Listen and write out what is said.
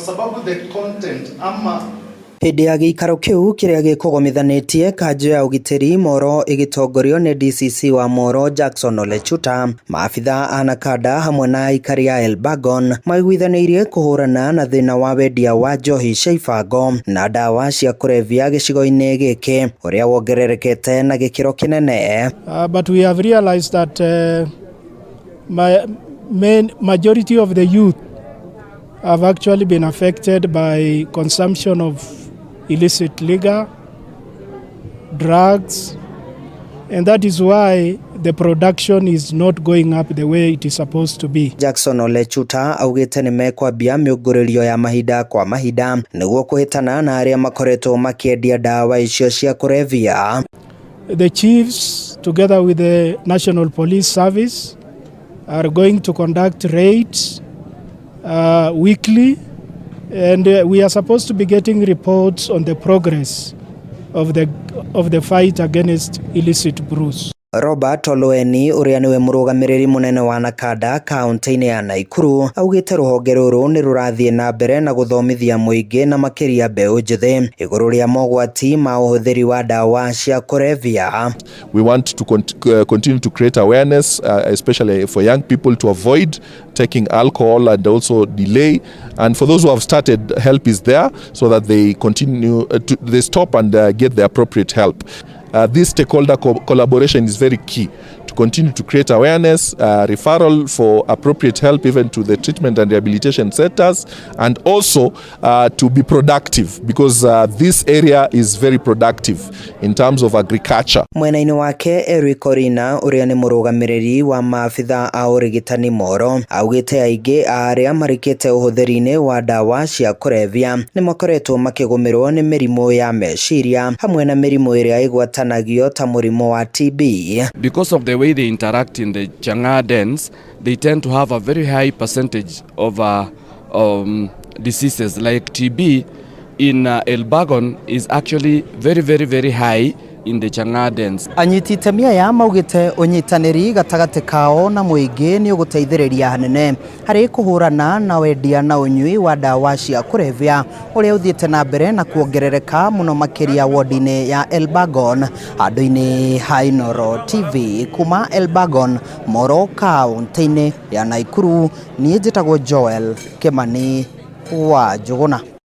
sababu the content ama Hĩndĩ ya gĩikaro kĩu kĩrĩa gĩkũgomithanĩtie kanjũ ya ũgitĩri Molo ĩgĩtongorio nĩ DCC wa Molo Jackson Olechuta, maabitha a Nakada hamwe na aikari ya Elbagon maiguithanĩirie kũhũrana na thĩna wa wendia wa njohi cia ibango na ndawa cia kũrebia gĩcigo-inĩ gĩkĩ ũrĩa wongererekete na gĩkĩro kĩnene. But we have realized that majority of the youth have actually been affected by consumption of illicit liquor, drugs, and that is why the production is not going up the way it is supposed to be. Jackson Olechuta augĩte nĩ mekwambia mĩũngũrĩrio ya mahinda kwa mahinda nĩguo kũhĩtana na arĩa makoretwo makĩendia ndawa icio cia kũrebia. The chiefs together with the National Police Service are going to conduct raids weekly, and we are supposed to be getting reports on the progress of the fight against illicit brews. Robert Oloeni ũrĩa nĩwe mũrũgamĩrĩri mũnene wa Nakada kaunti-inĩ ya Naikuru augĩte rũhonge rũrũ nĩ rũrathiĩ na mbere na gũthomithia mũingĩ na makĩria mbeũ njĩthĩ igũrũ rĩa mogwati ma ũhũthĩri wa ndawa cia kũrebia. We want to continue to create awareness, especially for young people, to avoid taking alcohol and also delay. And for those who have started, help is there so that they continue they stop and get the appropriate help. This stakeholder collaboration is very key to continue to create awareness, referral for appropriate help even to the treatment and rehabilitation centers, and also to be productive, because this area is very productive in terms of agriculture. Mwena-inĩ wake Eric Orina ũrĩa nĩ mũrũgamĩrĩri wa maabitha a ũrigitani Molo augĩte aingĩ arĩa marĩkĩte ũhũthĩri-inĩ wa ndawa cia kũrebia nĩ makoretwo makĩgũmĩrwo nĩ mĩrimũ ya meciria hamwe na mĩrimũ ĩrĩa ĩgwatanagio ta mũrimũ wa TB. Because of the way they interact in the chang'aa dens, they tend to have a very high percentage of diseases like TB in Elbagon is actually very high in the chang'aa dens. Anyiti itemi aya maugĩte ũnyitanĩri gatagatĩ kao na mũingĩ nĩ ũgũteithĩrĩria hanene harĩ kũhũrana na wendia na ũnyui wa ndawa cia kũrebia ũrĩa ũthiĩte na mbere na kuongerereka mũno makĩria wodi-inĩ ya Elbagon. Handũ-inĩ ha Inooro TV kuma Elbagon, Molo kaunti-inĩ ya Naikuru, niĩ njĩtagwo Joel Kimani wa Njũgũna.